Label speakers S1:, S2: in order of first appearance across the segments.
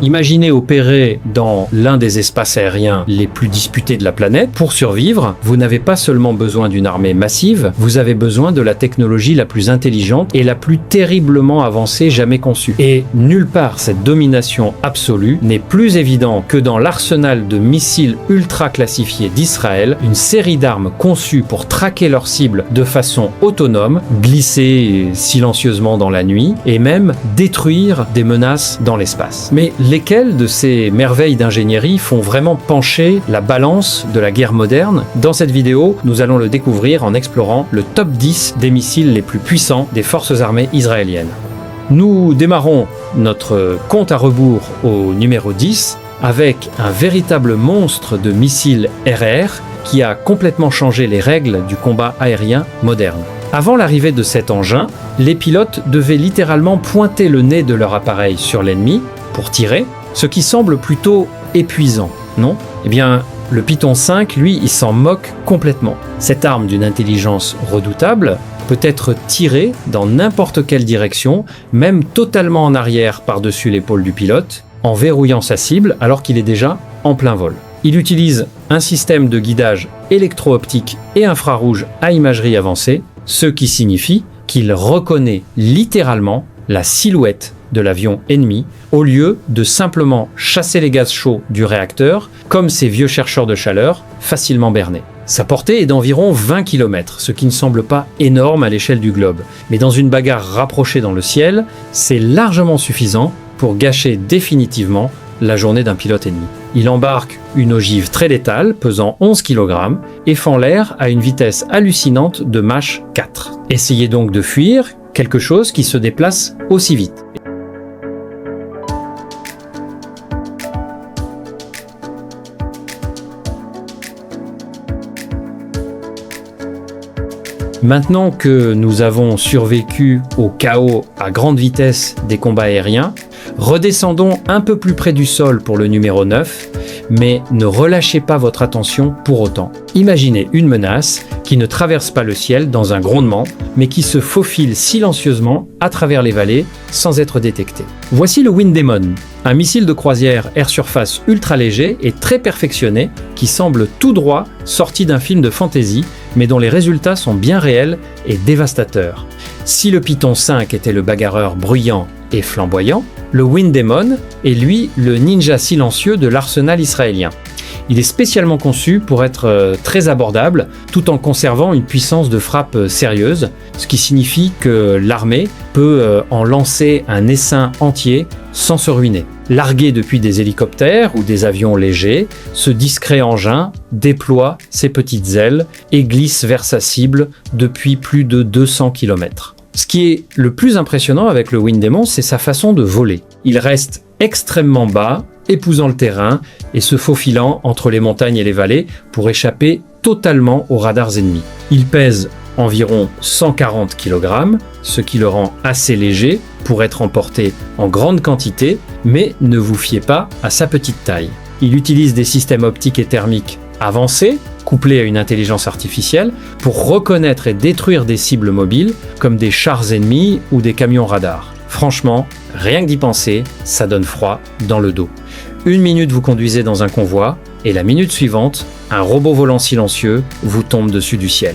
S1: Imaginez opérer dans l'un des espaces aériens les plus disputés de la planète. Pour survivre, vous n'avez pas seulement besoin d'une armée massive, vous avez besoin de la technologie la plus intelligente et la plus terriblement avancée jamais conçue. Et nulle part cette domination absolue n'est plus évident que dans l'arsenal de missiles ultra classifiés d'Israël, une série d'armes conçues pour traquer leurs cibles de façon autonome, glisser silencieusement dans la nuit et même détruire des menaces dans l'espace. Mais lesquelles de ces merveilles d'ingénierie font vraiment pencher la balance de la guerre moderne? Dans cette vidéo, nous allons le découvrir en explorant le top 10 des missiles les plus puissants des forces armées israéliennes. Nous démarrons notre compte à rebours au numéro 10 avec un véritable monstre de missiles RR qui a complètement changé les règles du combat aérien moderne. Avant l'arrivée de cet engin, les pilotes devaient littéralement pointer le nez de leur appareil sur l'ennemi pour tirer, ce qui semble plutôt épuisant, non? Eh bien, le Python 5, lui, il s'en moque complètement. Cette arme d'une intelligence redoutable peut être tirée dans n'importe quelle direction, même totalement en arrière par-dessus l'épaule du pilote, en verrouillant sa cible alors qu'il est déjà en plein vol. Il utilise un système de guidage électro-optique et infrarouge à imagerie avancée, ce qui signifie qu'il reconnaît littéralement la silhouette de l'avion ennemi, au lieu de simplement chasser les gaz chauds du réacteur, comme ces vieux chercheurs de chaleur facilement bernés. Sa portée est d'environ 20 km, ce qui ne semble pas énorme à l'échelle du globe. Mais dans une bagarre rapprochée dans le ciel, c'est largement suffisant pour gâcher définitivement la journée d'un pilote ennemi. Il embarque une ogive très létale, pesant 11 kg, et fend l'air à une vitesse hallucinante de Mach 4. Essayez donc de fuir quelque chose qui se déplace aussi vite. Maintenant que nous avons survécu au chaos à grande vitesse des combats aériens, redescendons un peu plus près du sol pour le numéro 9, mais ne relâchez pas votre attention pour autant. Imaginez une menace qui ne traverse pas le ciel dans un grondement, mais qui se faufile silencieusement à travers les vallées sans être détectée. Voici le Wind Demon, un missile de croisière air-surface ultra léger et très perfectionné qui semble tout droit sorti d'un film de fantasy, mais dont les résultats sont bien réels et dévastateurs. Si le Python 5 était le bagarreur bruyant et flamboyant, le Wind Demon est lui le ninja silencieux de l'arsenal israélien. Il est spécialement conçu pour être très abordable tout en conservant une puissance de frappe sérieuse, ce qui signifie que l'armée peut en lancer un essaim entier sans se ruiner. Largué depuis des hélicoptères ou des avions légers, ce discret engin déploie ses petites ailes et glisse vers sa cible depuis plus de 200 km. Ce qui est le plus impressionnant avec le Wind Demon, c'est sa façon de voler. Il reste extrêmement bas, épousant le terrain et se faufilant entre les montagnes et les vallées pour échapper totalement aux radars ennemis. Il pèse environ 140 kg, ce qui le rend assez léger pour être emporté en grande quantité, mais ne vous fiez pas à sa petite taille. Il utilise des systèmes optiques et thermiques avancés, couplés à une intelligence artificielle, pour reconnaître et détruire des cibles mobiles, comme des chars ennemis ou des camions radars. Franchement, rien que d'y penser, ça donne froid dans le dos. 1 minute vous conduisez dans un convoi, et la minute suivante, un robot volant silencieux vous tombe dessus du ciel.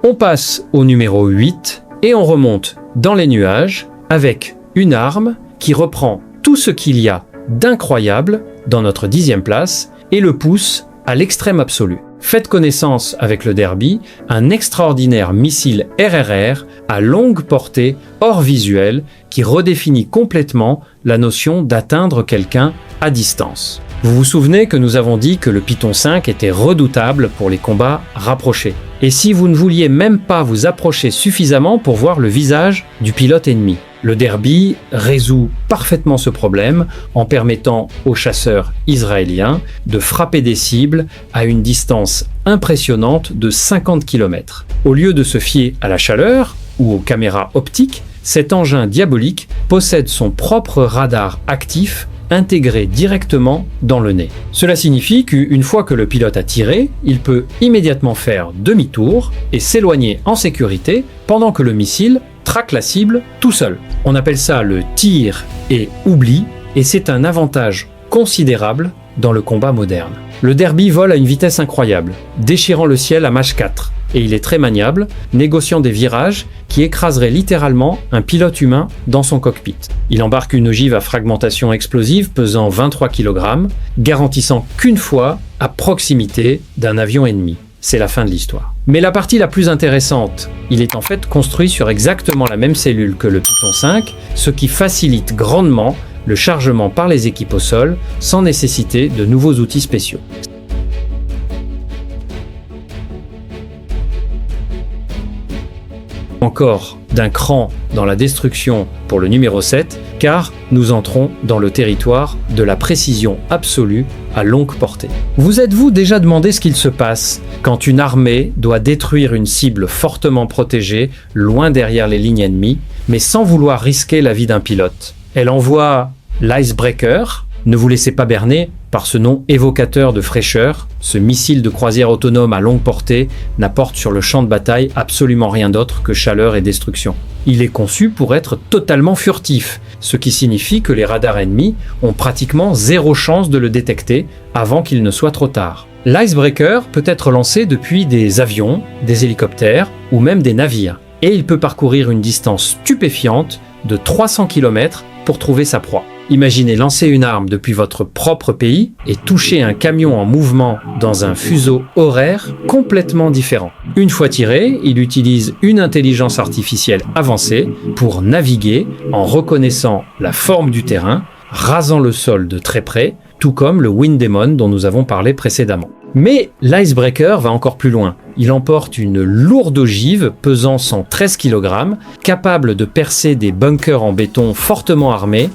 S1: On passe au numéro 8, et on remonte dans les nuages avec une arme qui reprend tout ce qu'il y a d'incroyable dans notre 10e place et le pousse à l'extrême absolu. Faites connaissance avec le Derby, un extraordinaire missile RRR à longue portée hors visuel qui redéfinit complètement la notion d'atteindre quelqu'un à distance. Vous vous souvenez que nous avons dit que le Python 5 était redoutable pour les combats rapprochés. Et si vous ne vouliez même pas vous approcher suffisamment pour voir le visage du pilote ennemi? Le Derby résout parfaitement ce problème en permettant aux chasseurs israéliens de frapper des cibles à une distance impressionnante de 50 km. Au lieu de se fier à la chaleur ou aux caméras optiques, cet engin diabolique possède son propre radar actif intégrée directement dans le nez. Cela signifie qu'une fois que le pilote a tiré, il peut immédiatement faire demi-tour et s'éloigner en sécurité pendant que le missile traque la cible tout seul. On appelle ça le tir et oubli, et c'est un avantage considérable dans le combat moderne. Le Derby vole à une vitesse incroyable, déchirant le ciel à Mach 4, et il est très maniable, négociant des virages qui écraseraient littéralement un pilote humain dans son cockpit. Il embarque une ogive à fragmentation explosive pesant 23 kg, garantissant qu'une fois à proximité d'un avion ennemi. C'est la fin de l'histoire. Mais la partie la plus intéressante, il est en fait construit sur exactement la même cellule que le Python 5, ce qui facilite grandement le chargement par les équipes au sol sans nécessiter de nouveaux outils spéciaux. Encore d'un cran dans la destruction pour le numéro 7, car nous entrons dans le territoire de la précision absolue à longue portée. Vous êtes-vous déjà demandé ce qu'il se passe quand une armée doit détruire une cible fortement protégée, loin derrière les lignes ennemies, mais sans vouloir risquer la vie d'un pilote? Elle envoie l'Icebreaker. Ne vous laissez pas berner par ce nom évocateur de fraîcheur. Ce missile de croisière autonome à longue portée n'apporte sur le champ de bataille absolument rien d'autre que chaleur et destruction. Il est conçu pour être totalement furtif, ce qui signifie que les radars ennemis ont pratiquement zéro chance de le détecter avant qu'il ne soit trop tard. L'Icebreaker peut être lancé depuis des avions, des hélicoptères ou même des navires, et il peut parcourir une distance stupéfiante de 300 km pour trouver sa proie. Imaginez lancer une arme depuis votre propre pays et toucher un camion en mouvement dans un fuseau horaire complètement différent. Une fois tiré, il utilise une intelligence artificielle avancée pour naviguer en reconnaissant la forme du terrain, rasant le sol de très près, tout comme le Wind Demon dont nous avons parlé précédemment. Mais l'Icebreaker va encore plus loin. Il emporte une lourde ogive pesant 113 kg, capable de percer des bunkers en béton fortement armés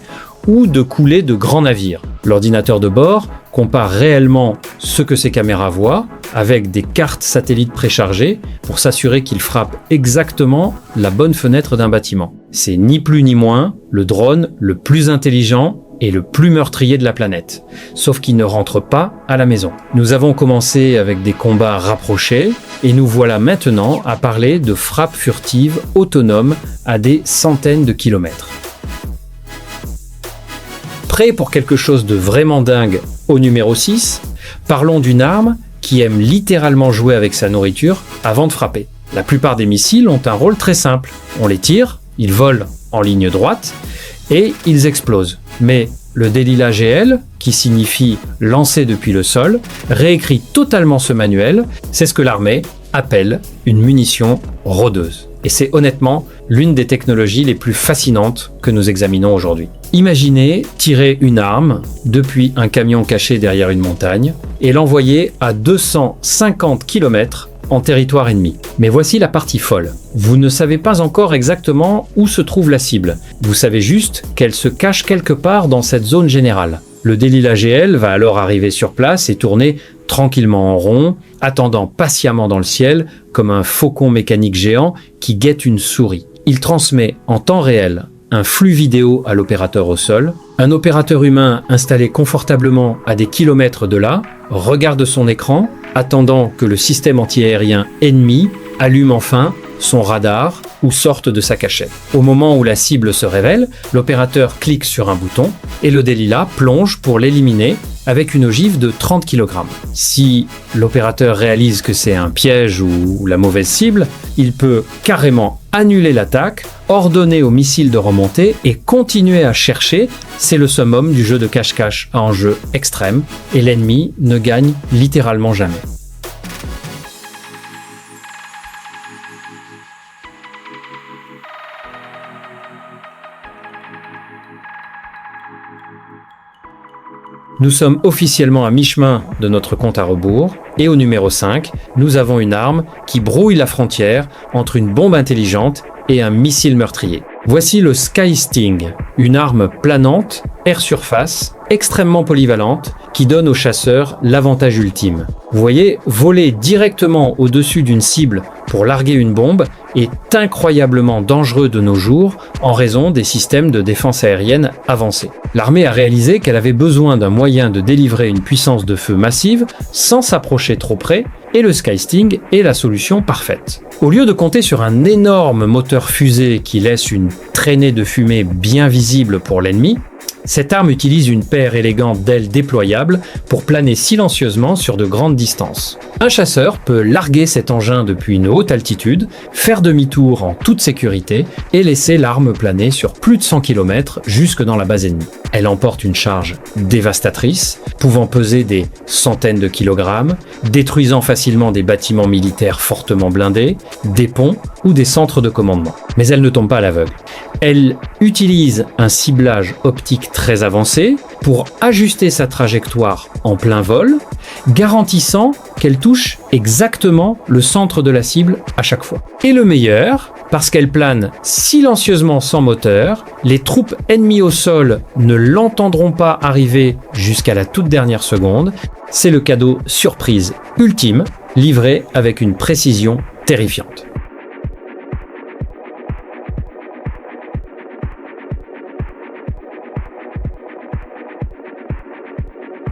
S1: ou de couler de grands navires. L'ordinateur de bord compare réellement ce que ses caméras voient avec des cartes satellites préchargées pour s'assurer qu'il frappe exactement la bonne fenêtre d'un bâtiment. C'est ni plus ni moins le drone le plus intelligent et le plus meurtrier de la planète, sauf qu'il ne rentre pas à la maison. Nous avons commencé avec des combats rapprochés et nous voilà maintenant à parler de frappes furtives autonomes à des centaines de kilomètres. Prêt pour quelque chose de vraiment dingue au numéro 6, parlons d'une arme qui aime littéralement jouer avec sa nourriture avant de frapper. La plupart des missiles ont un rôle très simple. On les tire, ils volent en ligne droite et ils explosent. Mais le Delila GL, qui signifie lancer depuis le sol, réécrit totalement ce manuel. C'est ce que l'armée appelle une munition rôdeuse. Et c'est honnêtement l'une des technologies les plus fascinantes que nous examinons aujourd'hui. Imaginez tirer une arme depuis un camion caché derrière une montagne et l'envoyer à 250 km en territoire ennemi. Mais voici la partie folle. Vous ne savez pas encore exactement où se trouve la cible. Vous savez juste qu'elle se cache quelque part dans cette zone générale. Le Delila GL va alors arriver sur place et tourner tranquillement en rond, attendant patiemment dans le ciel comme un faucon mécanique géant qui guette une souris. Il transmet en temps réel un flux vidéo à l'opérateur au sol. Un opérateur humain installé confortablement à des kilomètres de là regarde son écran, attendant que le système antiaérien ennemi allume enfin son radar ou sorte de sa cachette. Au moment où la cible se révèle, l'opérateur clique sur un bouton et le Delila plonge pour l'éliminer avec une ogive de 30 kg. Si l'opérateur réalise que c'est un piège ou la mauvaise cible, il peut carrément annuler l'attaque, ordonner au missile de remonter et continuer à chercher. C'est le summum du jeu de cache-cache à enjeu extrême et l'ennemi ne gagne littéralement jamais. Nous sommes officiellement à mi-chemin de notre compte à rebours, et au numéro 5, nous avons une arme qui brouille la frontière entre une bombe intelligente et un missile meurtrier. Voici le Sky Sting, une arme planante, air surface, extrêmement polyvalente qui donne aux chasseurs l'avantage ultime. Vous voyez, voler directement au-dessus d'une cible pour larguer une bombe est incroyablement dangereux de nos jours en raison des systèmes de défense aérienne avancés. L'armée a réalisé qu'elle avait besoin d'un moyen de délivrer une puissance de feu massive sans s'approcher trop près, et le Skysting est la solution parfaite. Au lieu de compter sur un énorme moteur fusée qui laisse une traînée de fumée bien visible pour l'ennemi, cette arme utilise une paire élégante d'ailes déployables pour planer silencieusement sur de grandes distances. Un chasseur peut larguer cet engin depuis une haute altitude, faire demi-tour en toute sécurité et laisser l'arme planer sur plus de 100 km jusque dans la base ennemie. Elle emporte une charge dévastatrice, pouvant peser des centaines de kilogrammes, détruisant facilement des bâtiments militaires fortement blindés, des ponts ou des centres de commandement. Mais elle ne tombe pas à l'aveugle. Elle utilise un ciblage optique très avancé pour ajuster sa trajectoire en plein vol, garantissant qu'elle touche exactement le centre de la cible à chaque fois. Et le meilleur, parce qu'elle plane silencieusement sans moteur, les troupes ennemies au sol ne l'entendront pas arriver jusqu'à la toute dernière seconde. C'est le cadeau surprise ultime, livré avec une précision terrifiante.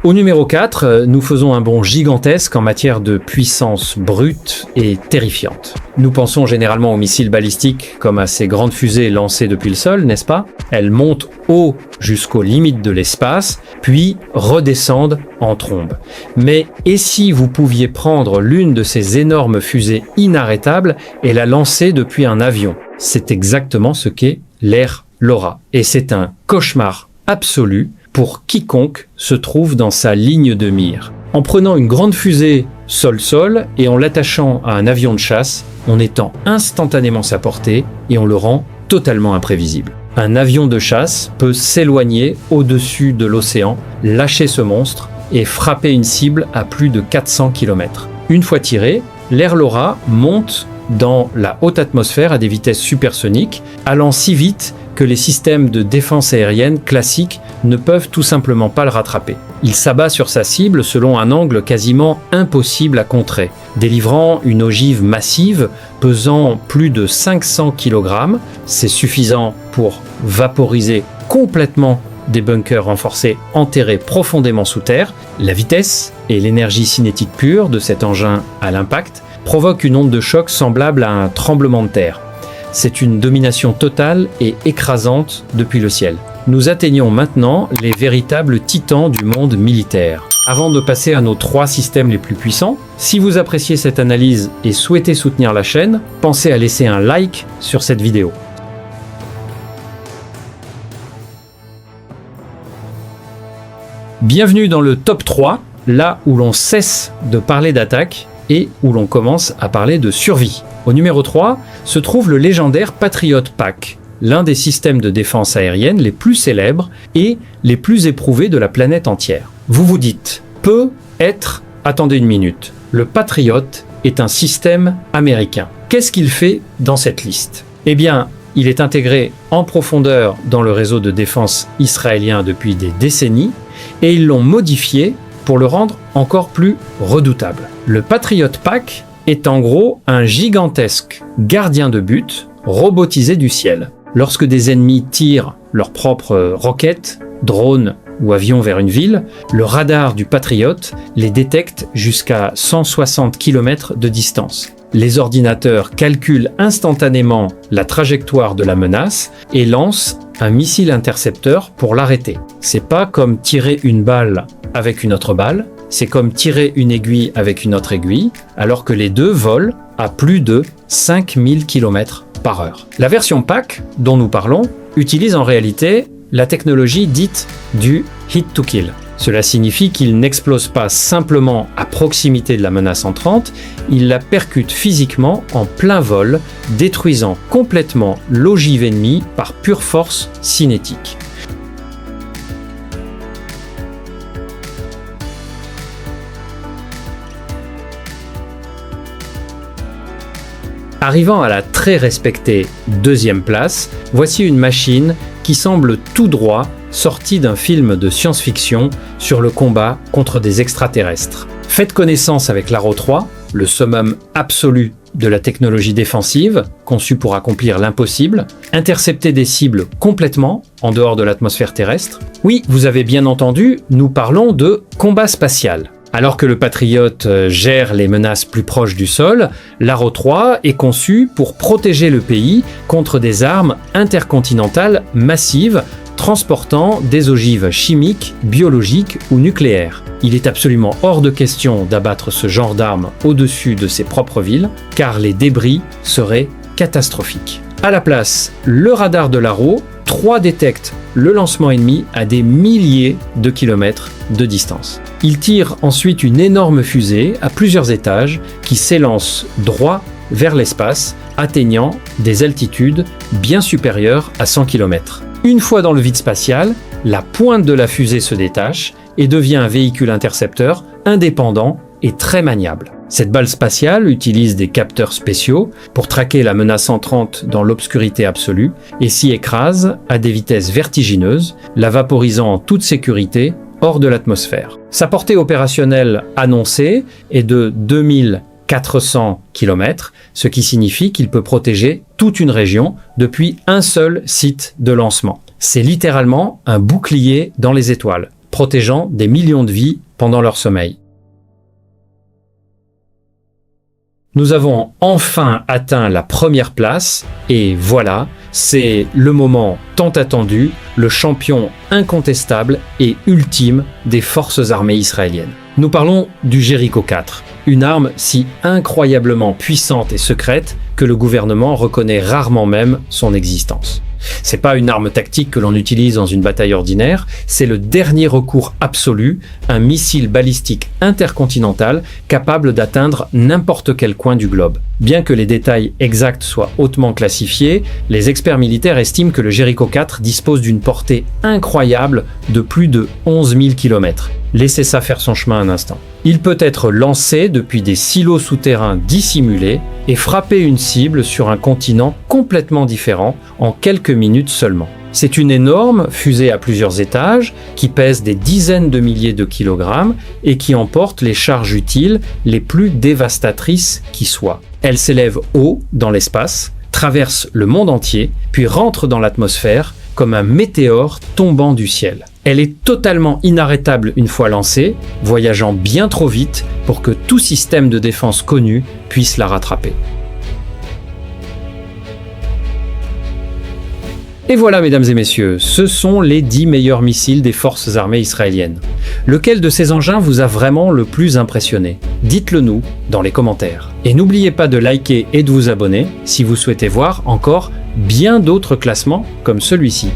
S1: Au numéro 4, nous faisons un bond gigantesque en matière de puissance brute et terrifiante. Nous pensons généralement aux missiles balistiques comme à ces grandes fusées lancées depuis le sol, n'est-ce pas? Elles montent haut jusqu'aux limites de l'espace, puis redescendent en trombe. Mais et si vous pouviez prendre l'une de ces énormes fusées inarrêtables et la lancer depuis un avion? C'est exactement ce qu'est l'Air Laura. Et c'est un cauchemar absolu pour quiconque se trouve dans sa ligne de mire. En prenant une grande fusée sol-sol et en l'attachant à un avion de chasse, on étend instantanément sa portée et on le rend totalement imprévisible. Un avion de chasse peut s'éloigner au-dessus de l'océan, lâcher ce monstre et frapper une cible à plus de 400 km. Une fois tiré, l'Air Laura monte dans la haute atmosphère à des vitesses supersoniques, allant si vite que les systèmes de défense aérienne classiques ne peuvent tout simplement pas le rattraper. Il s'abat sur sa cible selon un angle quasiment impossible à contrer, délivrant une ogive massive pesant plus de 500 kg. C'est suffisant pour vaporiser complètement des bunkers renforcés enterrés profondément sous terre. La vitesse et l'énergie cinétique pure de cet engin à l'impact provoquent une onde de choc semblable à un tremblement de terre. C'est une domination totale et écrasante depuis le ciel. Nous atteignons maintenant les véritables titans du monde militaire. Avant de passer à nos 3 systèmes les plus puissants, si vous appréciez cette analyse et souhaitez soutenir la chaîne, pensez à laisser un like sur cette vidéo. Bienvenue dans le top 3, là où l'on cesse de parler d'attaque et où l'on commence à parler de survie. Au numéro 3 se trouve le légendaire Patriot Pack, l'un des systèmes de défense aérienne les plus célèbres et les plus éprouvés de la planète entière. Vous vous dites, peut être... Attendez une minute. Le Patriot est un système américain. Qu'est-ce qu'il fait dans cette liste? Eh bien, il est intégré en profondeur dans le réseau de défense israélien depuis des décennies et ils l'ont modifié pour le rendre encore plus redoutable. Le Patriot Pack est en gros un gigantesque gardien de but robotisé du ciel. Lorsque des ennemis tirent leurs propres roquettes, drones ou avions vers une ville, le radar du Patriot les détecte jusqu'à 160 km de distance. Les ordinateurs calculent instantanément la trajectoire de la menace et lancent un missile intercepteur pour l'arrêter. C'est pas comme tirer une balle avec une autre balle, c'est comme tirer une aiguille avec une autre aiguille, alors que les deux volent à plus de 5000 km/h. La version PAC, dont nous parlons, utilise en réalité la technologie dite du hit to kill. Cela signifie qu'il n'explose pas simplement à proximité de la menace entrante, il la percute physiquement en plein vol, détruisant complètement l'ogive ennemie par pure force cinétique. Arrivant à la très respectée 2e place, voici une machine qui semble tout droit sorti d'un film de science-fiction sur le combat contre des extraterrestres. Faites connaissance avec l'Arrow 3, le summum absolu de la technologie défensive, conçue pour accomplir l'impossible, intercepter des cibles complètement en dehors de l'atmosphère terrestre. Oui, vous avez bien entendu, nous parlons de combat spatial. Alors que le Patriot gère les menaces plus proches du sol, l'Arrow 3 est conçu pour protéger le pays contre des armes intercontinentales massives transportant des ogives chimiques, biologiques ou nucléaires. Il est absolument hors de question d'abattre ce genre d'armes au-dessus de ses propres villes, car les débris seraient catastrophiques. À la place, le radar de l'Arrow 3 détecte le lancement ennemi à des milliers de kilomètres de distance. Il tire ensuite une énorme fusée à plusieurs étages qui s'élance droit vers l'espace, atteignant des altitudes bien supérieures à 100 km. Une fois dans le vide spatial, la pointe de la fusée se détache et devient un véhicule intercepteur indépendant et très maniable. Cette balle spatiale utilise des capteurs spéciaux pour traquer la menace entrante dans l'obscurité absolue et s'y écrase à des vitesses vertigineuses, la vaporisant en toute sécurité hors de l'atmosphère. Sa portée opérationnelle annoncée est de 2400 km, ce qui signifie qu'il peut protéger toute une région depuis un seul site de lancement. C'est littéralement un bouclier dans les étoiles, protégeant des millions de vies pendant leur sommeil. Nous avons enfin atteint la première place et voilà, c'est le moment tant attendu, le champion incontestable et ultime des forces armées israéliennes. Nous parlons du Jericho 4, une arme si incroyablement puissante et secrète que le gouvernement reconnaît rarement même son existence. C'est pas une arme tactique que l'on utilise dans une bataille ordinaire, c'est le dernier recours absolu, un missile balistique intercontinental capable d'atteindre n'importe quel coin du globe. Bien que les détails exacts soient hautement classifiés, les experts militaires estiment que le Jericho 4 dispose d'une portée incroyable de plus de 11 000 km. Laissez ça faire son chemin un instant. Il peut être lancé depuis des silos souterrains dissimulés et frapper une cible sur un continent complètement différent en quelques minutes seulement. C'est une énorme fusée à plusieurs étages qui pèse des dizaines de milliers de kilogrammes et qui emporte les charges utiles les plus dévastatrices qui soient. Elle s'élève haut dans l'espace, traverse le monde entier, puis rentre dans l'atmosphère comme un météore tombant du ciel. Elle est totalement inarrêtable une fois lancée, voyageant bien trop vite pour que tout système de défense connu puisse la rattraper. Et voilà, mesdames et messieurs, ce sont les 10 meilleurs missiles des forces armées israéliennes. Lequel de ces engins vous a vraiment le plus impressionné? Dites-le nous dans les commentaires. Et n'oubliez pas de liker et de vous abonner si vous souhaitez voir encore bien d'autres classements comme celui-ci.